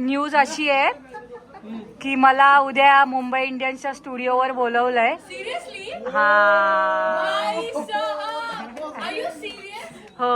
News अशी आहे की मला उद्या मुंबई इंडियन्सच्या स्टुडिओवर बोलवलंय. हा हो.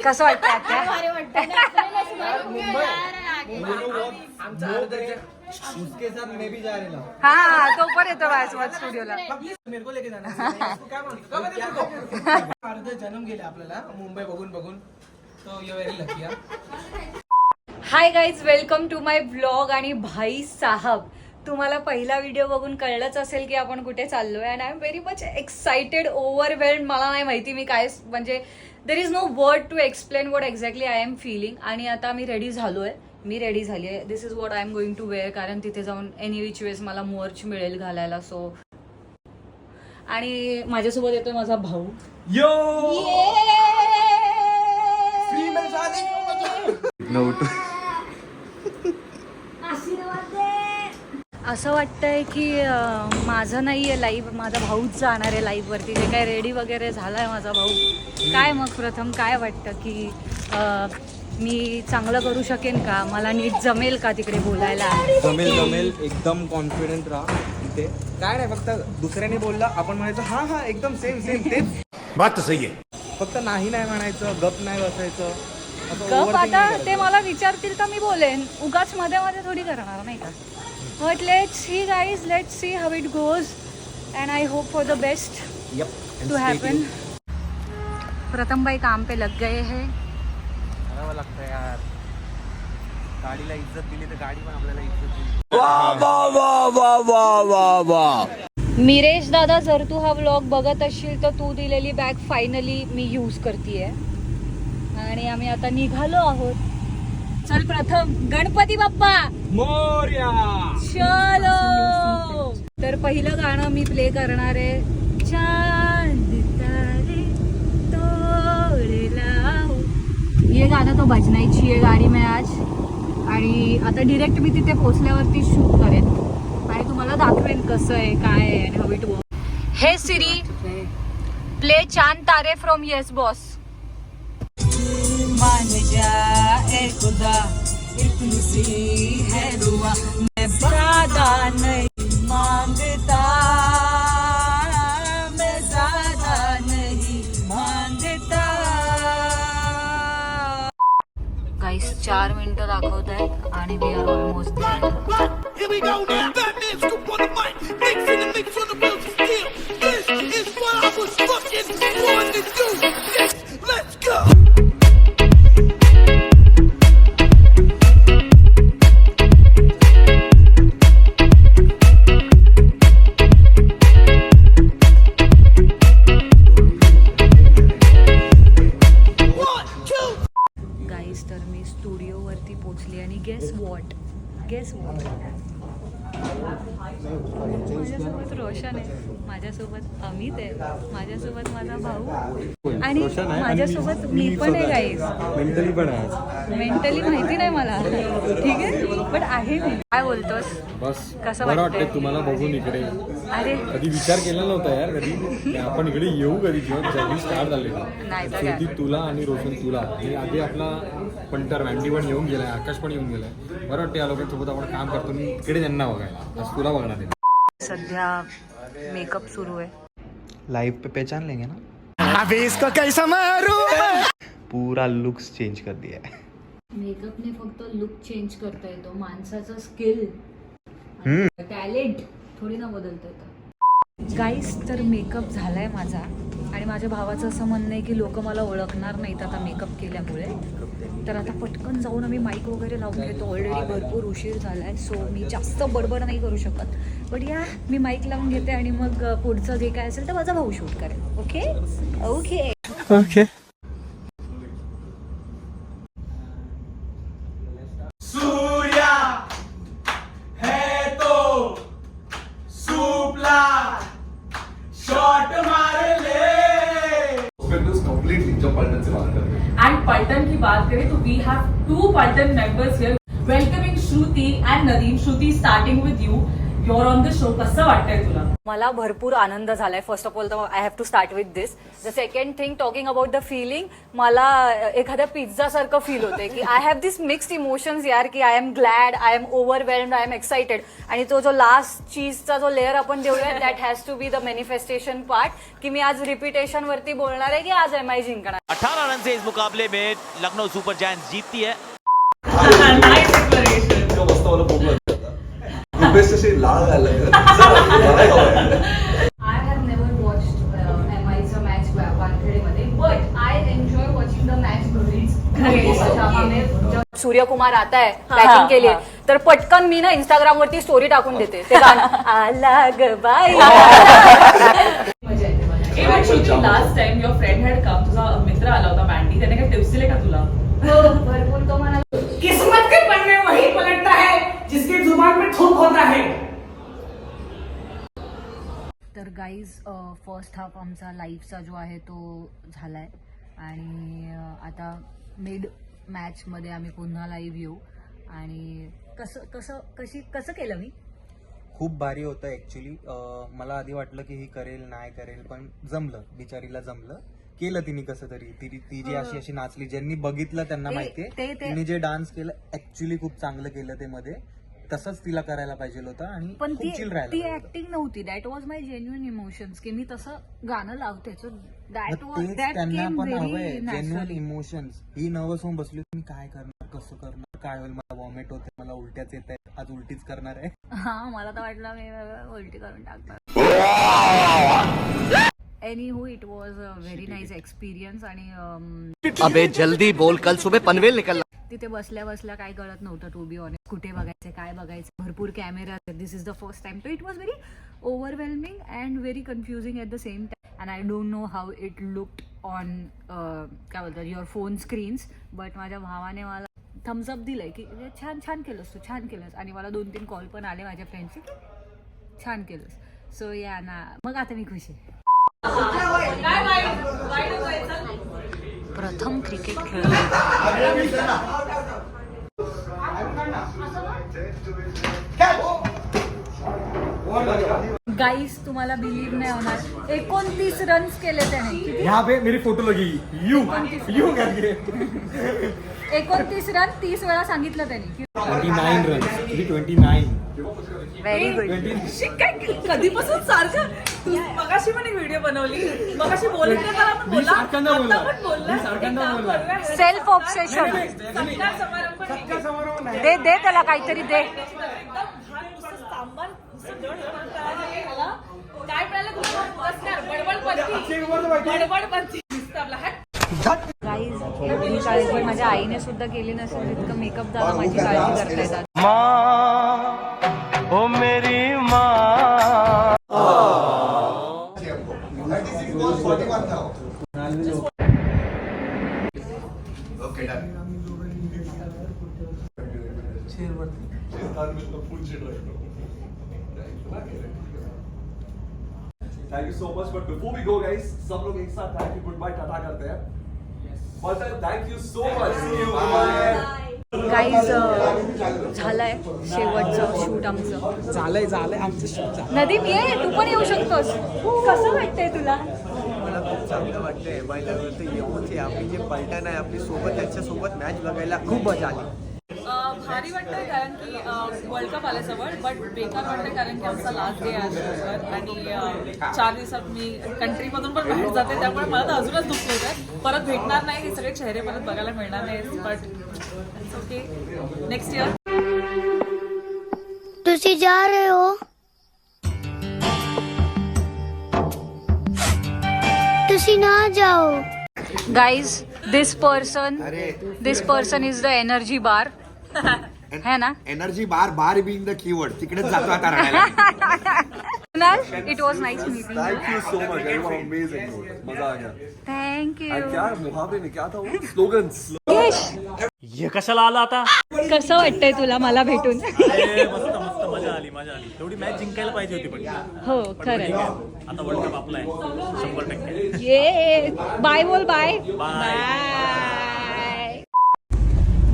कसं वाटतं आता? हा तो पण येतो माझ्यासोबत स्टुडिओला. जन्म गेले आपल्याला मुंबई बघून बघून. तो you very lucky. Hi guys, welcome to my blog. आणि भाई साहब, तुम्हाला पहिला व्हिडिओ बघून कळलंच असेल की आपण कुठे चाललोय. And I am very much excited, overwhelmed. मला नाही माहिती मी काय, म्हणजे there is no word to explain what exactly I am feeling. आणि आता मी रेडी झालोय, मी रेडी झाली आहे. This is what I am going to wear, कारण तिथे जाऊन एनी विच वेज मला मोर्च मिळेल घालायला. सो आणि माझ्यासोबत येतोय माझा भाऊ. असं वाटतंय की माझं नाही आहे लाईव्ह, माझा भाऊच जाणार आहे लाईव्ह वरती. जे काय रेडी वगैरे झालाय माझा भाऊ. काय मग प्रथम काय वाटतं की मी चांगलं करू शकेन का? मला नीट जमेल का तिकडे बोलायला? जमेल एकदम कॉन्फिडंट राहा. इथे काय नाही, फक्त दुसऱ्याने बोलला आपण म्हणायचं हा हा एकदम सेम तेच. बात तर सही आहे. फक्त नाही म्हणायचं, गप नाही बसायचं. गप आता ते मला विचारतील तर मी बोलेन, उगाच मध्ये मध्ये थोडी करणार नाही का. But let's see guys, let's see how it goes and I hope for the best to happen. प्रथम भाई काम पे लग गए हैं. करावं लागतं यार. गाडीला इज्जत दिली तर गाडी पण आपल्याला इज्जत दिली. मिरेश दादा, जर तू हा व्लॉग बघत असशील तर तू दिलेली बॅग फायनली मी यूज करतेय. आणि आम्ही आता निघालो आहोत. चल प्रथम, गणपती बाप्पा मोरया. चलो. तर पहिलं गाणं मी प्ले करणार आहे, चांद तारे तोडे लाओ. ये गाणं तो बजनायची आहे गाडी में आज. आणि आता डिरेक्ट मी तिथे पोहोचल्यावरती शूट करेन आणि तुम्हाला दाखवेन कसं आहे, काय आहे आणि हाऊ इट वर्क. हे सिरी, प्ले चांद तारे फ्रॉम येस बॉस. मान जा ए खुदा, इतनी सी है दुआ, मैं ज्यादा नहीं मांगता, मैं ज्यादा नहीं मांगता. गाइस 4 मिनिटं दाखवत आहेत आणि वी आर ऑलमोस्ट माझ्यासोबत रोशन आहे, माझ्यासोबत अमित आहे, माझ्यासोबत माझा भाऊ आणि माझ्यासोबत मी पण आहे. गाईज मेंटली पण आहे. मेंटली माहिती नाही मला, ठीक आहे, पण आहे मी. काय बोलतोस? बस कसं बरं वाटतंय तुम्हाला बघून इकडे? अरे कधी विचार केला नव्हता यार कधी आपण इकडे येऊ कधी, जेव्हा जर्नी स्टार्ट झालेली. नाही तर शेवटी काय. तुला आणि रोशन तुला आणि आधी आपला पंटर वॅन्डी पण येऊन गेलाय, आकाश पण येऊन गेलाय. बरं वाटतं या लोकांसोबत आपण काम करतो. मी इकडे त्यांना बघायला, आज तुला बघणार आहे. सध्या मेकअप सुरू आहे. लाइव पे पहचान लेंगे ना. अबे इसको कैसा मारू. पूरा लुक्स चेंज कर दिया है. मेकअपने फक्त लुक चेंज करता येतो, माणसाचं स्किल टॅलेंट थोडी ना बदलता येतं. गाईस, तर मेकअप झालाय माझा आणि माझ्या भावाचं असं म्हणणं आहे की लोक मला ओळखणार नाहीत आता मेकअप केल्यामुळे. तर आता पटकन जाऊन आम्ही माईक वगैरे लावून घेतो. ऑलरेडी भरपूर उशीर झालाय, सो मी जास्त बडबड नाही करू शकत. बट या मी माईक लावून घेते आणि मग पुढचं जे काय असेल तर माझा भाऊ शूट करेल. Okay okay okay. सूर्या है तो सुपला शॉट मार ले. कंप्लीटली जो पलटन से बात कर रहे हैं. And Paltan की बात करें तो we have 2 Paltan members here welcoming Shruti and Nadeem. Shruti, starting with you. You're on the show कसं वाटतंय तुला? मला भरपूर आनंद झालाय. फर्स्ट ऑफ ऑल तर I have to start with this. The second thing, talking about the filling, मला एखाद्या पिझ्झा सारखं फील होतंय की I have this mixed emotions यार, की I am glad, I am overwhelmed, I am excited. आणि तो जो लास्ट चीजचा जो लेअर आपण देऊया, that has to be the manifestation part, की मी आज रिपिटेशन वरती बोलणार आहे की आज MI जिंकणार. 18 रन से इस मुकाबले में लखनऊ सुपर जायंट्स जीतती है. Nice explanation. I have never watched MIचा मॅच वानखेडेमध्ये, but I enjoy watching the match घरीच. सूर्यकुमार आता आहे बॅटिंग केली आहे, तर पटकन मी ना इंस्टाग्राम वरती स्टोरी टाकून देते ते गाणं आला ग बाई. Last time your friend had come, तुझा मित्र आला होता मँडी, त्याने काय टिप्स दिले का तुला? भरपूर. तो म्हणाला किस्मत के पन्ने वही पलटता है जिसकी जुबान में थूक होता है. तर गाईज फर्स्ट हाफ आमचा लाईव्हचा जो आहे तो झालाय आणि आता मिड मॅचमध्ये आम्ही पुन्हा लाईव्ह येऊ. आणि कसं केलं मी? खूप भारी होतं ॲक्च्युली. मला आधी वाटलं की ही करेल नाही करेल, पण जमलं, बिचारीला जमलं. केलं तिने कसं तरी. ती जी अशी नाचली, ज्यांनी बघितलं त्यांना माहितीये तिने जे डान्स केलं ऍक्च्युली खूप चांगलं केलं ते मध्ये. तसंच तिला करायला पाहिजे होतं आणि पण खूप chill राहायला ती पाहिजे होतं. ऍक्टिंग नव्हती. That was my genuine emotions, की मी तसं गाणं लावते. सो दॅट मग तेच दॅट त्यांना केम पण हवंय, व्हेरी जेन्युइन नॅचरली. इमोशन्स. ही नर्वस होऊन बसली, मी काय करणार, कसं करणार, काय होईल, मला वॉमिट होते, मला उलट्याच येत आहेत, आज उलटीच करणार आहे. हा, मला तर वाटलं मी उलटी करून टाकणार. Anyhow, it was a very nice experience. आणि अबे जल्दी बोल, कल सुबह पनवेल निकलना. तिथे बसल्या बसल्या काही कळत नव्हतं, टू बी ऑनेस्ट. कुठे बघायचं, काय बघायचं, भरपूर camera. This is the first time, तो it was very overwhelming and very confusing at the same time. And I don't know how it looked on काय बोलतात युअर फोन स्क्रीन्स. बट माझ्या भावाने मला थम्सअप दिलंय की छान छान केलंस तू, छान केलंस. आणि मला 2-3 कॉल पण आले माझ्या फ्रेंड्सचे की छान केलंस. सो या ना, मग आता मी खुश आहे. प्रथम क्रिकेट खेळ. गाईस, तुम्हाला बिलीव्ह नाही होणार, 29 रन्स केले त्याने. किती? यहाँ पे मेरी फोटो लगी यू करके 29 रन 30 वेळा सांगितलं त्यांनी. 29 रन. 29. Very good. कधीपासून सारखं तू मगाशी पण एक व्हिडिओ बनवली, मगाशी बोलत नाही मला पण बोलला, आता पण बोलला. Self obsession. दे त्याला काहीतरी दे. काय मिळालं तुला? बडबडपंती. गाईज, एवढी काळजी माझ्या आईने सुद्धा केली नसेल इतकं मेकअप झाला. माझी काळजी करतायत. ओ मेरी माँ. Thank you so much. But before we go, guys, सब लोग एक साथ thank you, goodbye, टाटा करते हैं. But thank you so much. See you. Bye. Guys, झालंय शेवटचं शूट आमचं. झालंय आमचं शूट. नदीम, ये तू पण येऊ शकतोस. कसं वाटतंय तुला? मला खूप चांगलं वाटतंय. MIवरती येऊन ते आपली जे पलटण आहे आपली सोबत, त्यांच्यासोबत मॅच बघायला खूप मजा आली. भारी वाटतंय कारण की वर्ल्ड कप आल्याजवळ, बट बेकार वाटतंय कारण की आमचा लास्ट डे आहे आणि 4 दिवसात मी कंट्रीमधून पण बाहेर जाते, त्यामुळे मला तर अजूनच दुःख होत आहे. परत भेटणार नाही, हे सगळे चेहरे परत बघायला मिळणार नाही. But okay, next year. तुसी जा रहे हो? तुसी ना जाओ. Guys, this person is the energy bar. है ना? Energy bar being the keyword. तिकडेच जातो आता राहायला. It was nice meeting. Thank you so much. Everyone amazing. मजा आ गया. Thank And you. क्या मुहावरे में क्या था वो? Slogans. ये कशाला आला आता? कसं वाटतंय तुला मला भेटून? मस्त मजा आली. तेवढी मॅच जिंकायला पाहिजे होती, पण हो, खरं. आता वर्ल्ड कप आपला आहे 100%. ये बाय बोल. बाय.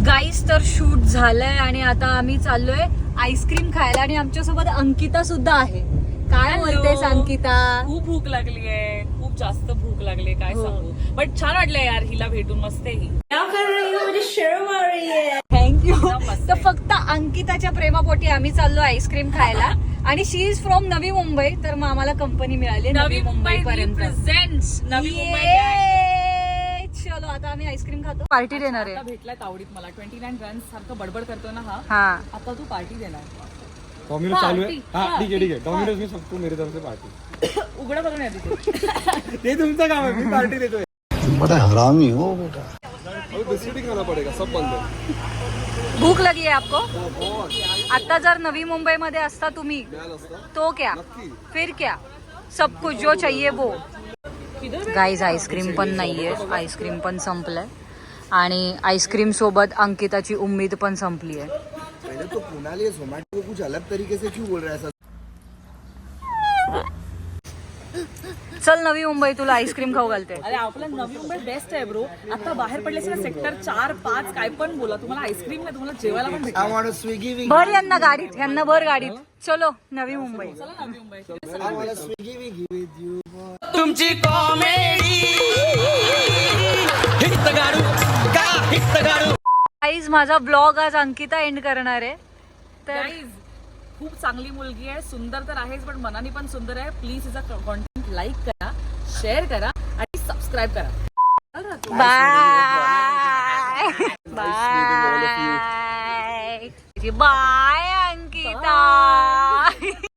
गाईस तर शूट झालंय आणि आता आम्ही चाललोय आईस्क्रीम खायला आणि आमच्यासोबत अंकिता सुद्धा आहे. काय बोलतेस अंकिता? खूप भूक लागली आहे, खूप जास्त भूक लागली काय सांगू. बट छान वाटलं यार हिला भेटून, मस्त ही. थँक्यू. तर फक्त अंकिताच्या प्रेमापोटी आम्ही चाललो आईस्क्रीम खायला आणि शी इज फ्रॉम नवी मुंबई, तर मग आम्हाला कंपनी मिळाली नवी मुंबई पर्यंत. नवी मुंबई. चलो आता आम्ही आईस्क्रीम खातो. पार्टी देणार आहे. भेटलाय तावडीत मला 29 रन्स सारखं बडबड करतो ना हा. हा आता तू पार्टी देणार. डॉमिनोज चालू आहे. हा ठीक आहे डॉमिनोज मी सबको मेरे तरफ से पार्टी. उघडं करून या तिथे. ते तुमचं काम आहे, मी पार्टी देतोय. बड़ा हरामी हो बेटा. अभी बिस्किट ही खाना पड़ेगा, सब बंद है. भूक लगी है आपको? आता जर नवी मुंबई मध्ये असता तुम्ही तो क्या फिर क्या सब कुछ जो चाहिए वो. गाईज आईस्क्रीम पण नाहीये, आईस्क्रीम पण संपलंय आणि आईस्क्रीम सोबत अंकिताची उम्मीद पण संपली आहे. पहले तो कुणाल जोमैटो को कुछ अलग तरीके से क्यों बोल रहा है ऐसा? चल नवी मुंबई तुला आईस्क्रीम खाऊ घालते. अरे आपलं नवी मुंबई बेस्ट आहे ब्रो. आता बाहेर पडले ना सेक्टर 4-5 काय पण बोला, तुम्हाला आईस्क्रीम नाही तुम्हाला जेवायला पण भेटेल. I want a Swiggy. भर यांना गाडीत, यांना भर गाडीत. चलो नवी मुंबई. चला Navi Mumbai. I want a Swiggy with you. तुमची कॉमेडी हिट गाडू का हिट गाडू. गाईज माझा ब्लॉग आज अंकिता एंड करणार आहे. तर Guys, खूप चांगली मुलगी आहे, सुंदर तर आहेच पण मनाने पण सुंदर आहे. प्लीज तिचा कॉन्टेंट लाईक करा, शेअर करा आणि सबस्क्राईब करा. Bye bye bye Ankita.